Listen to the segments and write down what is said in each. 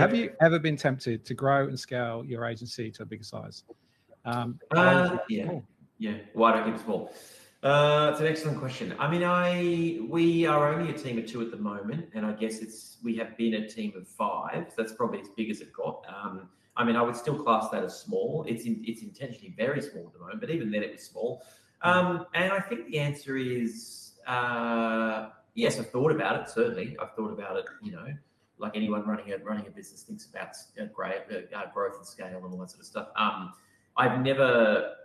Have you ever been tempted to grow and scale your agency to a bigger size? Yeah. Why don't I keep it small? It's an excellent question. I mean, we are only a team of 2 at the moment, and I guess we have been a team of 5. So that's probably as big as it got. I mean, I would still class that as small. It's intentionally very small at the moment, but even then it was small. And I think the answer is yes. I've thought about it. Certainly, I've thought about it. Like anyone running a business thinks about growth and scale and all that sort of stuff. I've never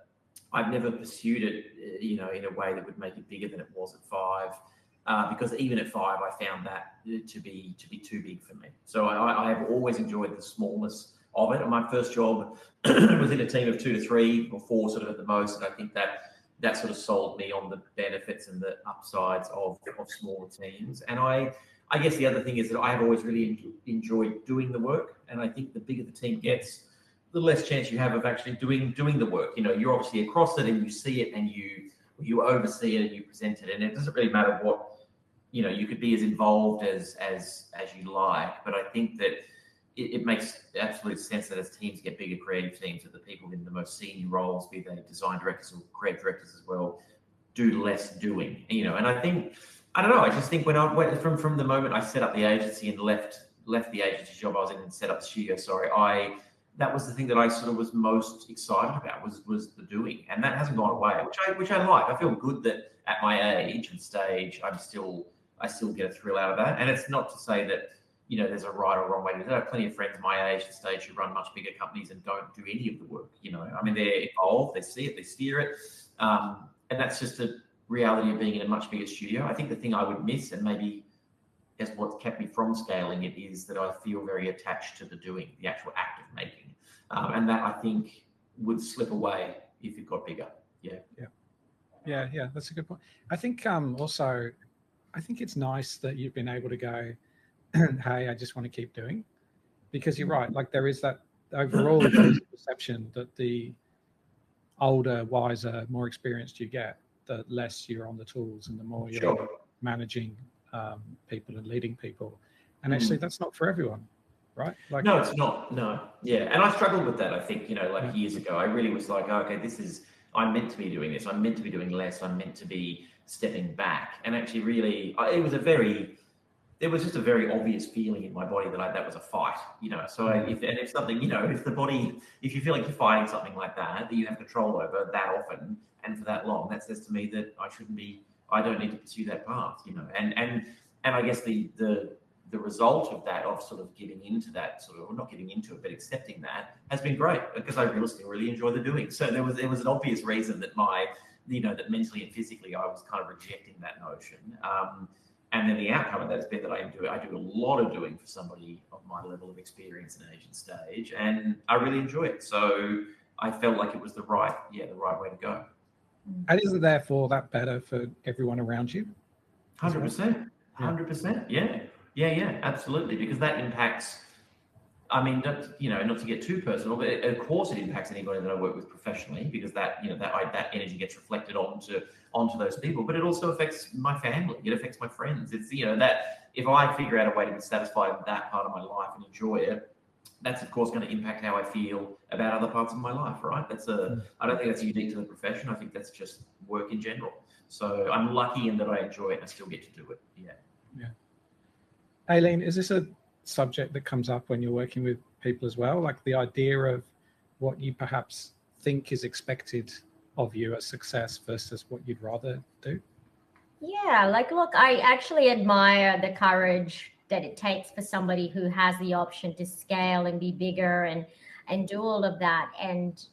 pursued it, in a way that would make it bigger than it was at 5, because even at 5, I found that to be too big for me. So I have always enjoyed the smallness of it. And my first job was in a team of 2 to 3 or 4, sort of at the most. And I think that sort of sold me on the benefits and the upsides of smaller teams. And I guess the other thing is that I have always really enjoyed doing the work. And I think the bigger the team gets, the less chance you have of actually doing the work. You're obviously across it and you see it and you oversee it and you present it. And it doesn't really matter what, you could be as involved as you like. But I think that it makes absolute sense that as teams get bigger, creative teams, that the people in the most senior roles, be they design directors or creative directors as well, do less doing. And I think, I don't know, I just think when I went from the moment I set up the agency and left the agency job I was in and set up the studio, that was the thing that I sort of was most excited about was the doing, and that hasn't gone away, which I like. I feel good that at my age and stage, I still get a thrill out of that. And it's not to say that there's a right or wrong way to do it. I have plenty of friends my age and stage who run much bigger companies and don't do any of the work. I mean, they're involved, they see it, they steer it, and that's just a reality of being in a much bigger studio. I think the thing I would miss, and maybe that's what's kept me from scaling it, is that I feel very attached to the doing, the actual act of making. And that I think would slip away if it got bigger. Yeah, that's a good point. I think also, I think it's nice that you've been able to go, hey, I just want to keep doing, because you're right. Like there is that overall there's a perception that the older, wiser, more experienced you get, the less you're on the tools and the more you're managing people and leading people. And actually that's not for everyone, right? Like, no, it's not. No. Yeah. And I struggled with that. I think, years ago, I really was like, okay, I'm meant to be doing this. I'm meant to be doing less. I'm meant to be stepping back. And actually really, there was just a very obvious feeling in my body that was a fight, So if something, if you feel like you're fighting something like that you have control over that often and for that long, that says to me that I don't need to pursue that path, and I guess the result of that, of sort of giving into that or not giving into it, but accepting that, has been great, because I really enjoy the doing. So there was an obvious reason that that mentally and physically I was kind of rejecting that notion. And then the outcome of that has been that I do a lot of doing for somebody of my level of experience and age and stage, and I really enjoy it. So I felt like it was the right way to go. And is it therefore that better for everyone around you? 100%. 100%. Yeah, absolutely. Because that impacts, I mean, not to get too personal, but of course it impacts anybody that I work with professionally, because that energy gets reflected onto those people. But it also affects my family. It affects my friends. It's that if I figure out a way to be satisfied in that part of my life and enjoy it, that's of course going to impact how I feel about other parts of my life, right? I don't think that's unique to the profession. I think that's just work in general. So I'm lucky in that I enjoy it and I still get to do it. Yeah. Aileen, is this a subject that comes up when you're working with people as well, like the idea of what you perhaps think is expected of you as success versus what you'd rather do? Yeah, look, I actually admire the courage that it takes for somebody who has the option to scale and be bigger and do all of that and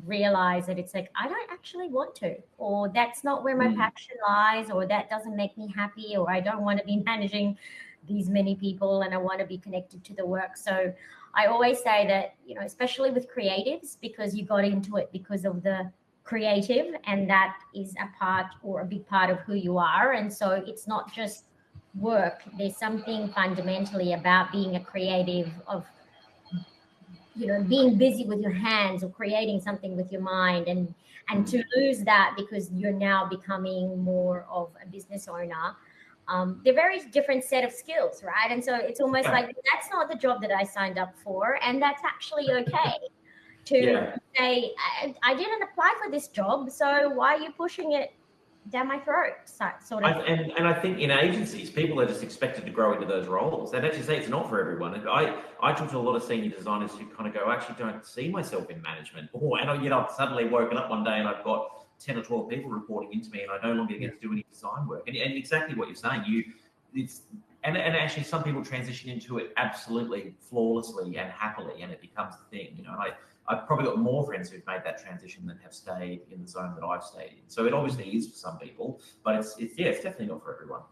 realize that it's like, I don't actually want to, or that's not where my passion lies, or that doesn't make me happy, or I don't want to be managing these many people and I want to be connected to the work. So I always say that, especially with creatives, because you got into it because of the creative, and that is a part or a big part of who you are. And so it's not just work. There's something fundamentally about being a creative, of being busy with your hands or creating something with your mind, and to lose that because you're now becoming more of a business owner, they're very different set of skills, right? And so it's almost like that's not the job that I signed up for, and that's actually okay to say I didn't apply for this job, so why are you pushing it down my throat? Sort of. And I think in agencies, people are just expected to grow into those roles. They'd actually say it's not for everyone. And I talk to a lot of senior designers who kind of go, I actually don't see myself in management. And I've suddenly woken up one day and I've got 10 or 12 people reporting into me, and I no longer get to do any design work. And exactly what you're saying, and actually some people transition into it absolutely flawlessly and happily, and it becomes the thing, And I've probably got more friends who've made that transition than have stayed in the zone that I've stayed in. So it obviously is for some people, but it's definitely not for everyone.